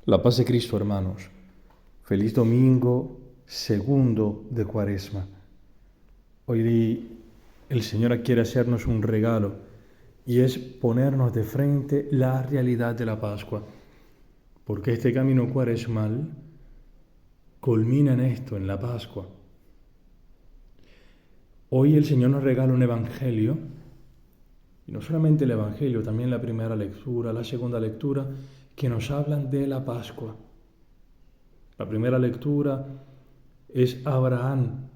La paz de Cristo, hermanos. Feliz domingo segundo de Cuaresma. Hoy el Señor quiere hacernos un regalo y es ponernos de frente la realidad de la Pascua. Porque este camino cuaresmal culmina en esto, en la Pascua. Hoy el Señor nos regala un evangelio, y no solamente el evangelio, también la primera lectura, la segunda lectura, que nos hablan de la Pascua. La primera lectura es Abraham,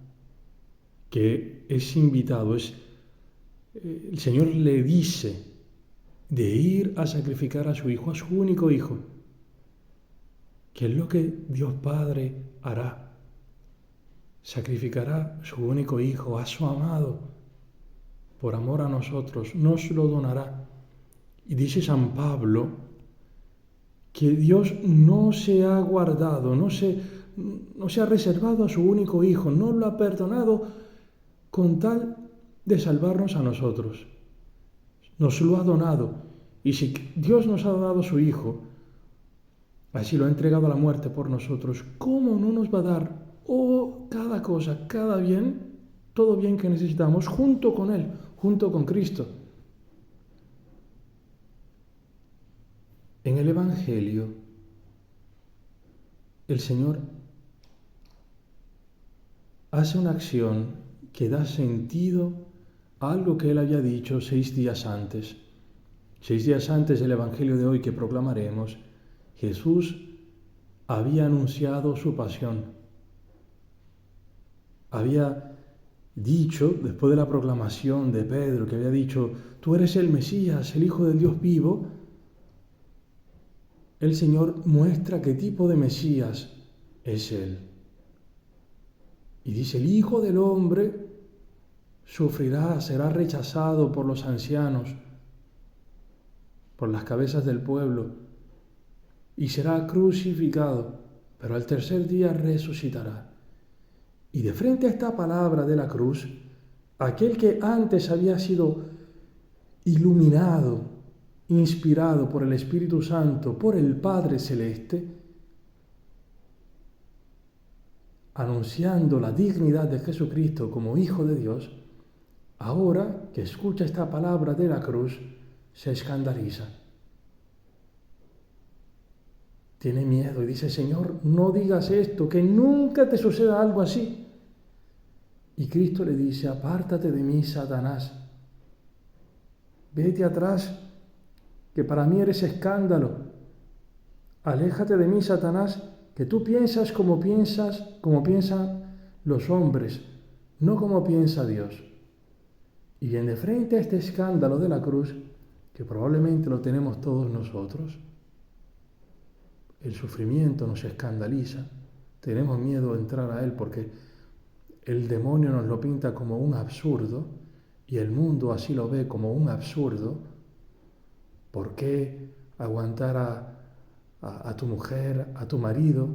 que es invitado, el Señor le dice de ir a sacrificar a su hijo, a su único hijo, que es lo que Dios Padre hará. Sacrificará a su único hijo, a su amado, por amor a nosotros, nos lo donará. Y dice San Pablo que Dios no se ha guardado, no se ha reservado a su único hijo, no lo ha perdonado con tal de salvarnos a nosotros. Nos lo ha donado. Y si Dios nos ha dado a su hijo, así lo ha entregado a la muerte por nosotros, ¿cómo no nos va a dar cada cosa, cada bien, todo bien que necesitamos junto con Él, junto con Cristo? En el Evangelio, el Señor hace una acción que da sentido a algo que Él había dicho 6 días antes. 6 días antes del Evangelio de hoy que proclamaremos, Jesús había anunciado su pasión. Había dicho, después de la proclamación de Pedro, que había dicho, tú eres el Mesías, el Hijo del Dios vivo, el Señor muestra qué tipo de Mesías es Él. Y dice, el Hijo del Hombre sufrirá, será rechazado por los ancianos, por las cabezas del pueblo, y será crucificado, pero al tercer día resucitará. Y de frente a esta palabra de la cruz, aquel que antes había sido iluminado, inspirado por el Espíritu Santo, por el Padre Celeste, anunciando la dignidad de Jesucristo como Hijo de Dios, ahora que escucha esta palabra de la cruz, se escandaliza. Tiene miedo y dice, Señor, no digas esto, que nunca te suceda algo así. Y Cristo le dice, apártate de mí, Satanás. Vete atrás, que para mí eres escándalo. Aléjate de mí, Satanás, que tú piensas como piensan los hombres, no como piensa Dios. Y bien, de frente a este escándalo de la cruz, que probablemente lo tenemos todos nosotros, el sufrimiento nos escandaliza, tenemos miedo de entrar a él porque el demonio nos lo pinta como un absurdo y el mundo así lo ve como un absurdo. ¿Por qué aguantar a tu mujer, a tu marido,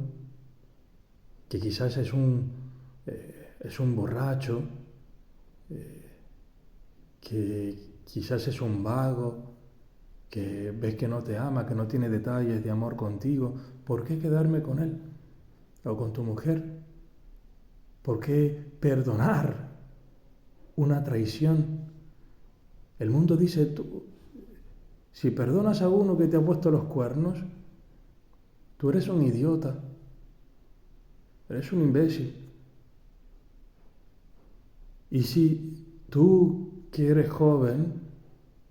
que quizás es un borracho, que quizás es un vago, que ves que no te ama, que no tiene detalles de amor contigo? ¿Por qué quedarme con él o con tu mujer? ¿Por qué perdonar una traición? El mundo dice, si perdonas a uno que te ha puesto los cuernos, tú eres un idiota, eres un imbécil. Y si tú que eres joven,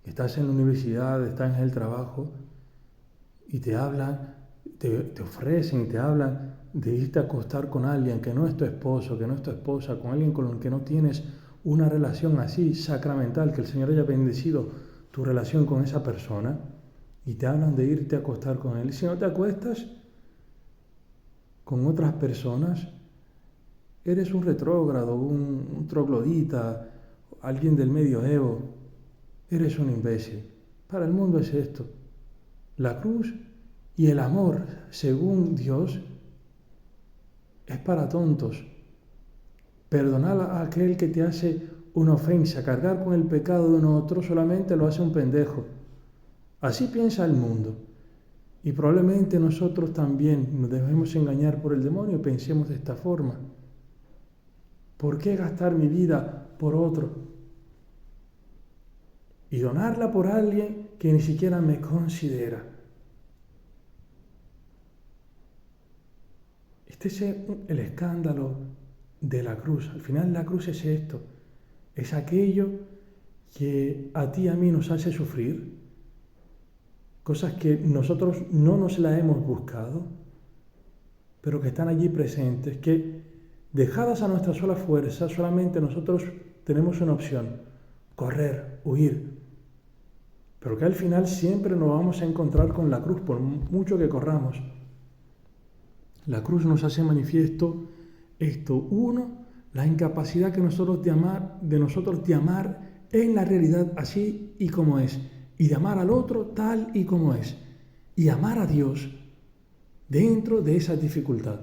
estás en la universidad, estás en el trabajo, y te hablan, te ofrecen y te hablan de irte a acostar con alguien que no es tu esposo, que no es tu esposa, con alguien con el que no tienes una relación así sacramental, que el Señor haya bendecido tu relación con esa persona, y te hablan de irte a acostar con él. Y si no te acuestas con otras personas, eres un retrógrado, un troglodita, alguien del medioevo, eres un imbécil. Para el mundo es esto. La cruz y el amor, según Dios, es para tontos. Perdonar a aquel que te hace una ofensa, cargar con el pecado de un otro, solamente lo hace un pendejo. Así piensa el mundo. Y probablemente nosotros también nos dejemos engañar por el demonio y pensemos de esta forma. ¿Por qué gastar mi vida por otro? Y donarla por alguien que ni siquiera me considera. Este es el escándalo de la cruz. Al final la cruz es esto. Es aquello que a ti y a mí nos hace sufrir. Cosas que nosotros no nos las hemos buscado, pero que están allí presentes, que dejadas a nuestra sola fuerza, solamente nosotros tenemos una opción: correr, huir. Pero que al final siempre nos vamos a encontrar con la cruz, por mucho que corramos. La cruz nos hace manifiesto esto. Uno, la incapacidad de nosotros de amar en la realidad así y como es. Y de amar al otro tal y como es. Y amar a Dios dentro de esa dificultad.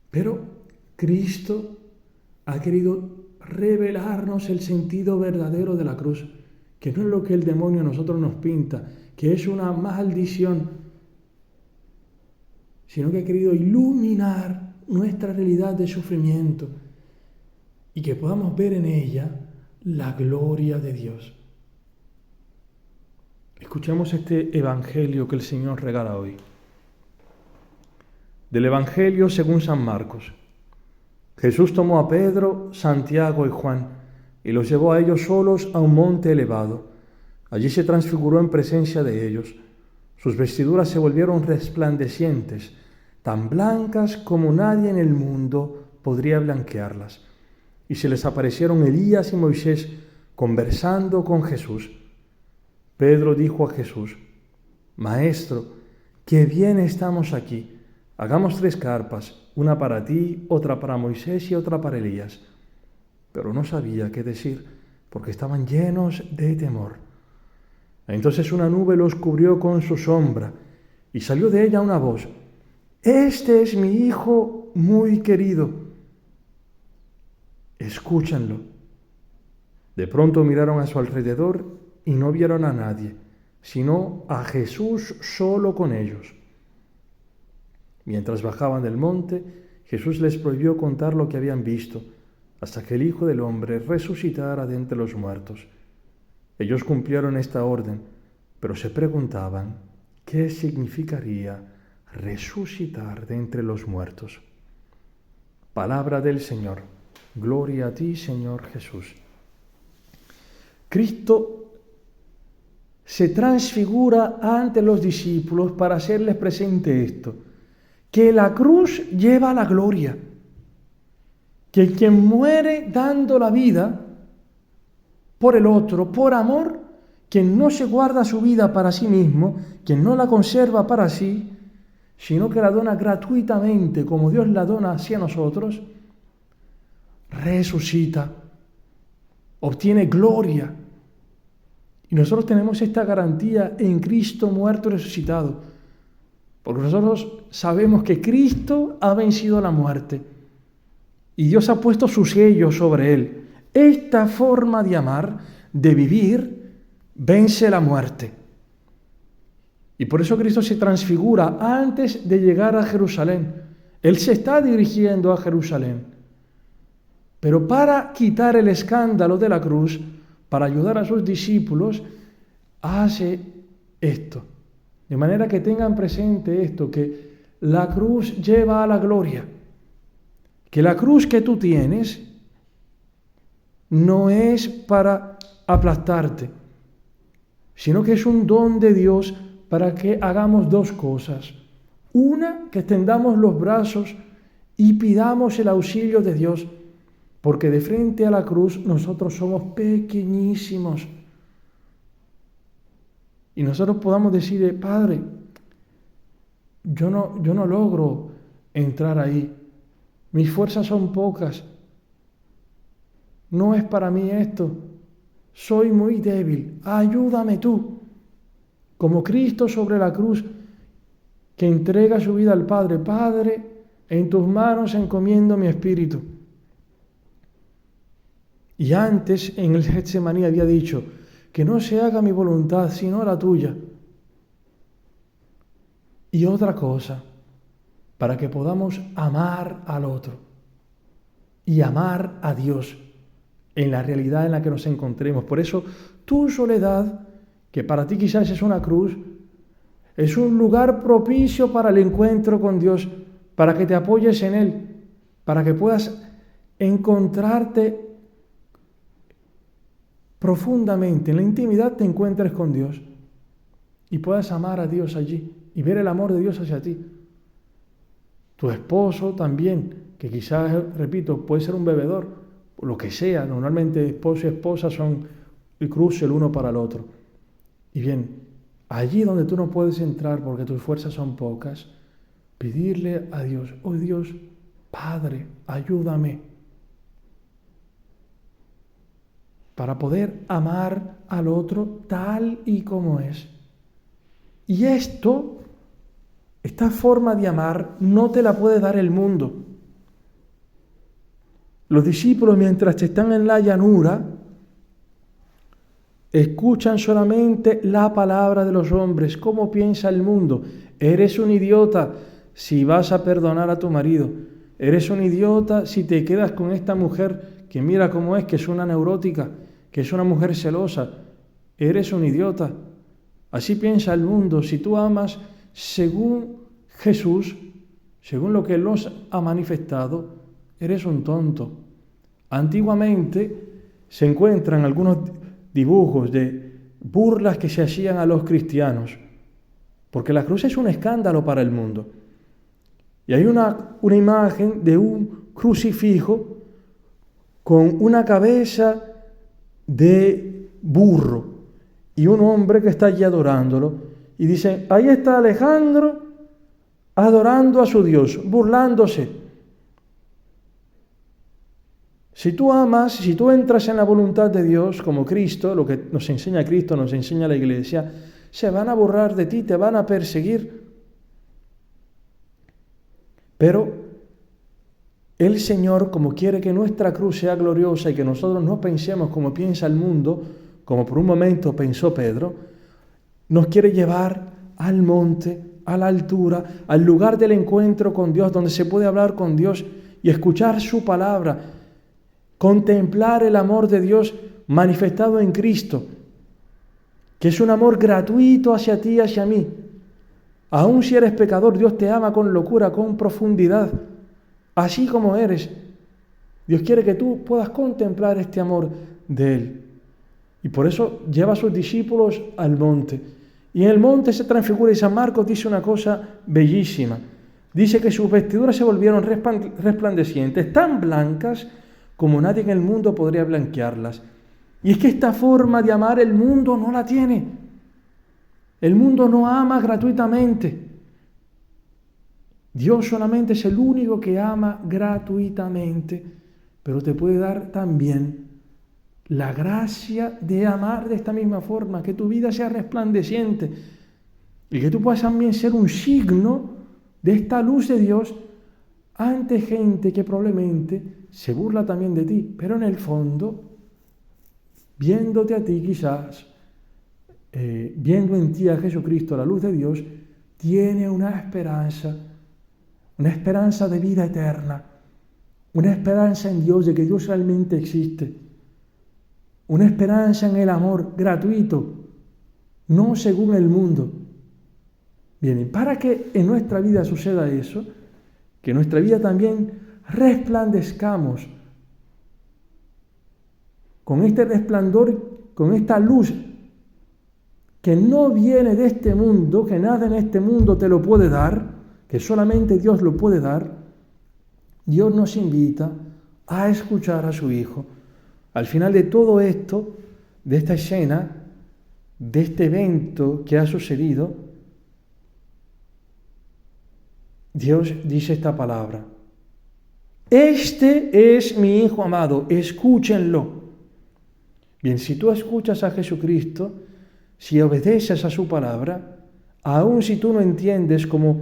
Pero Cristo ha querido revelarnos el sentido verdadero de la cruz, que no es lo que el demonio a nosotros nos pinta, que es una maldición, sino que ha querido iluminar nuestra realidad de sufrimiento y que podamos ver en ella la gloria de Dios. Escuchemos este evangelio que el Señor regala hoy. Del evangelio según San Marcos. Jesús tomó a Pedro, Santiago y Juan y los llevó a ellos solos a un monte elevado. Allí se transfiguró en presencia de ellos. Sus vestiduras se volvieron resplandecientes, tan blancas como nadie en el mundo podría blanquearlas. Y se les aparecieron Elías y Moisés conversando con Jesús. Pedro dijo a Jesús: Maestro, qué bien estamos aquí. Hagamos 3 carpas, una para ti, otra para Moisés y otra para Elías. Pero no sabía qué decir, porque estaban llenos de temor. Entonces una nube los cubrió con su sombra, y salió de ella una voz: Este es mi Hijo muy querido. Escúchanlo. De pronto miraron a su alrededor y no vieron a nadie, sino a Jesús solo con ellos. Mientras bajaban del monte, Jesús les prohibió contar lo que habían visto, hasta que el Hijo del Hombre resucitara de entre los muertos. Ellos cumplieron esta orden, pero se preguntaban qué significaría resucitar de entre los muertos. Palabra del Señor. Gloria a ti, Señor Jesús. Cristo se transfigura ante los discípulos para hacerles presente esto, que la cruz lleva a la gloria, que quien muere dando la vida por el otro, por amor, quien no se guarda su vida para sí mismo, quien no la conserva para sí, sino que la dona gratuitamente como Dios la dona hacia nosotros, resucita, obtiene gloria. Y nosotros tenemos esta garantía en Cristo muerto y resucitado, porque nosotros sabemos que Cristo ha vencido la muerte y Dios ha puesto su sello sobre él. Esta forma de amar, de vivir, vence la muerte. Y por eso Cristo se transfigura antes de llegar a Jerusalén. Él se está dirigiendo a Jerusalén. Pero para quitar el escándalo de la cruz, para ayudar a sus discípulos, hace esto. De manera que tengan presente esto, que la cruz lleva a la gloria. Que la cruz que tú tienes no es para aplastarte, sino que es un don de Dios para que hagamos 2 cosas. Una, que extendamos los brazos y pidamos el auxilio de Dios, porque de frente a la cruz nosotros somos pequeñísimos. Y nosotros podamos decirle: Padre, yo no logro entrar ahí. Mis fuerzas son pocas. No es para mí esto. Soy muy débil. Ayúdame tú. Como Cristo sobre la cruz, que entrega su vida al Padre. Padre, en tus manos encomiendo mi espíritu. Y antes en el Getsemaní había dicho: que no se haga mi voluntad, sino la tuya. Y otra cosa, para que podamos amar al otro y amar a Dios en la realidad en la que nos encontremos. Por eso, tu soledad, que para ti quizás es una cruz, es un lugar propicio para el encuentro con Dios, para que te apoyes en Él, para que puedas encontrarte profundamente, en la intimidad te encuentres con Dios y puedas amar a Dios allí y ver el amor de Dios hacia ti. Tu esposo también, que quizás, repito, puede ser un bebedor, lo que sea, normalmente esposo y esposa son el cruce el uno para el otro. Y bien, allí donde tú no puedes entrar porque tus fuerzas son pocas, pedirle a Dios, oh Dios, Padre, ayúdame para poder amar al otro tal y como es. Y esta forma de amar, no te la puede dar el mundo. Los discípulos, mientras están en la llanura, escuchan solamente la palabra de los hombres. ¿Cómo piensa el mundo? Eres un idiota si vas a perdonar a tu marido. Eres un idiota si te quedas con esta mujer que mira cómo es, que es una neurótica, que es una mujer celosa. Eres un idiota. Así piensa el mundo. Si tú amas según Jesús, según lo que Él nos ha manifestado, eres un tonto. Antiguamente se encuentran algunos dibujos de burlas que se hacían a los cristianos, porque la cruz es un escándalo para el mundo. Y hay una imagen de un crucifijo con una cabeza de burro y un hombre que está allí adorándolo. Y dice, ahí está Alejandro adorando a su Dios, burlándose. Si tú amas, si tú entras en la voluntad de Dios como Cristo, lo que nos enseña Cristo, nos enseña la Iglesia, se van a burlar de ti, te van a perseguir. Pero el Señor, como quiere que nuestra cruz sea gloriosa y que nosotros no pensemos como piensa el mundo, como por un momento pensó Pedro, nos quiere llevar al monte, a la altura, al lugar del encuentro con Dios, donde se puede hablar con Dios y escuchar su palabra, contemplar el amor de Dios manifestado en Cristo, que es un amor gratuito hacia ti y hacia mí. Aun si eres pecador, Dios te ama con locura, con profundidad, así como eres. Dios quiere que tú puedas contemplar este amor de Él. Y por eso lleva a sus discípulos al monte. Y en el monte se transfigura, y San Marcos dice una cosa bellísima. Dice que sus vestiduras se volvieron resplandecientes, tan blancas como nadie en el mundo podría blanquearlas. Y es que esta forma de amar el mundo no la tiene. El mundo no ama gratuitamente. Dios solamente es el único que ama gratuitamente, pero te puede dar también la gracia de amar de esta misma forma, que tu vida sea resplandeciente y que tú puedas también ser un signo de esta luz de Dios ante gente que probablemente se burla también de ti, pero en el fondo, viéndote a ti quizás, viendo en ti a Jesucristo, la luz de Dios, tiene una esperanza de vida eterna, una esperanza en Dios, de que Dios realmente existe, una esperanza en el amor gratuito, no según el mundo. Bien, y para que en nuestra vida suceda eso, que en nuestra vida también resplandezcamos con este resplandor, con esta luz que no viene de este mundo, que nada en este mundo te lo puede dar, que solamente Dios lo puede dar. Dios nos invita a escuchar a su Hijo. Al final de todo esto, de esta escena, de este evento que ha sucedido, Dios dice esta palabra: este es mi Hijo amado, escúchenlo. Bien, si tú escuchas a Jesucristo, si obedeces a su palabra, aun si tú no entiendes, como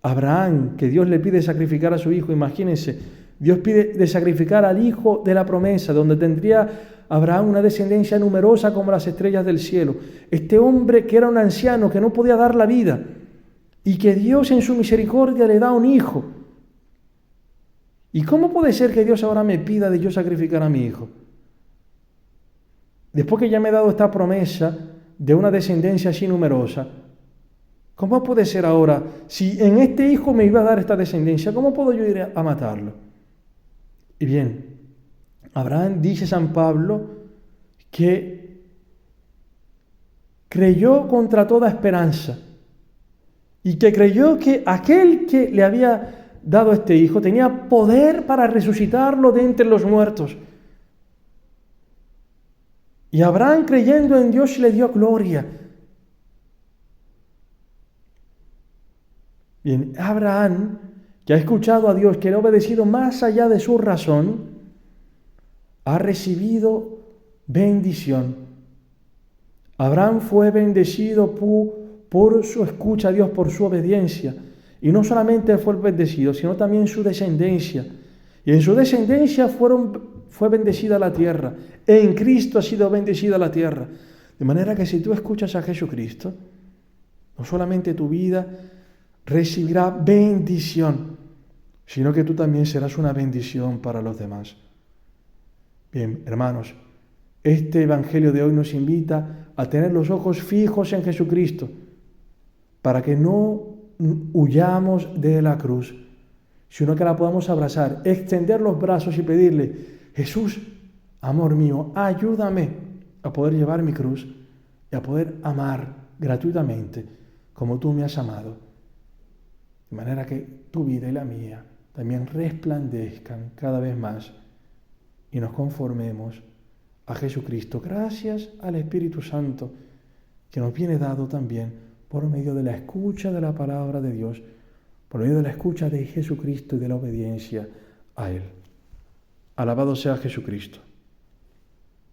Abraham, que Dios le pide sacrificar a su hijo, imagínense, Dios pide de sacrificar al hijo de la promesa, donde tendría Abraham una descendencia numerosa como las estrellas del cielo. Este hombre que era un anciano, que no podía dar la vida, y que Dios en su misericordia le da un hijo. ¿Y cómo puede ser que Dios ahora me pida de yo sacrificar a mi hijo? Después que ya me ha dado esta promesa de una descendencia así numerosa, ¿cómo puede ser ahora, si en este hijo me iba a dar esta descendencia, cómo puedo yo ir a matarlo? Y bien, Abraham, dice San Pablo, que creyó contra toda esperanza y que creyó que aquel que le había dado este hijo tenía poder para resucitarlo de entre los muertos. Y Abraham, creyendo en Dios, le dio gloria. Bien, Abraham, que ha escuchado a Dios, que le ha obedecido más allá de su razón, ha recibido bendición. Abraham fue bendecido por su escucha a Dios, por su obediencia. Y no solamente fue bendecido, sino también su descendencia. Y en su descendencia fue bendecida la tierra. En Cristo ha sido bendecida la tierra. De manera que si tú escuchas a Jesucristo, no solamente tu vida recibirá bendición, sino que tú también serás una bendición para los demás. Bien, hermanos, este Evangelio de hoy nos invita a tener los ojos fijos en Jesucristo, para que no huyamos de la cruz, sino que la podamos abrazar, extender los brazos y pedirle: Jesús, amor mío, ayúdame a poder llevar mi cruz y a poder amar gratuitamente como tú me has amado. De manera que tu vida y la mía también resplandezcan cada vez más y nos conformemos a Jesucristo, gracias al Espíritu Santo que nos viene dado también por medio de la escucha de la palabra de Dios, por medio de la escucha de Jesucristo y de la obediencia a Él. Alabado sea Jesucristo.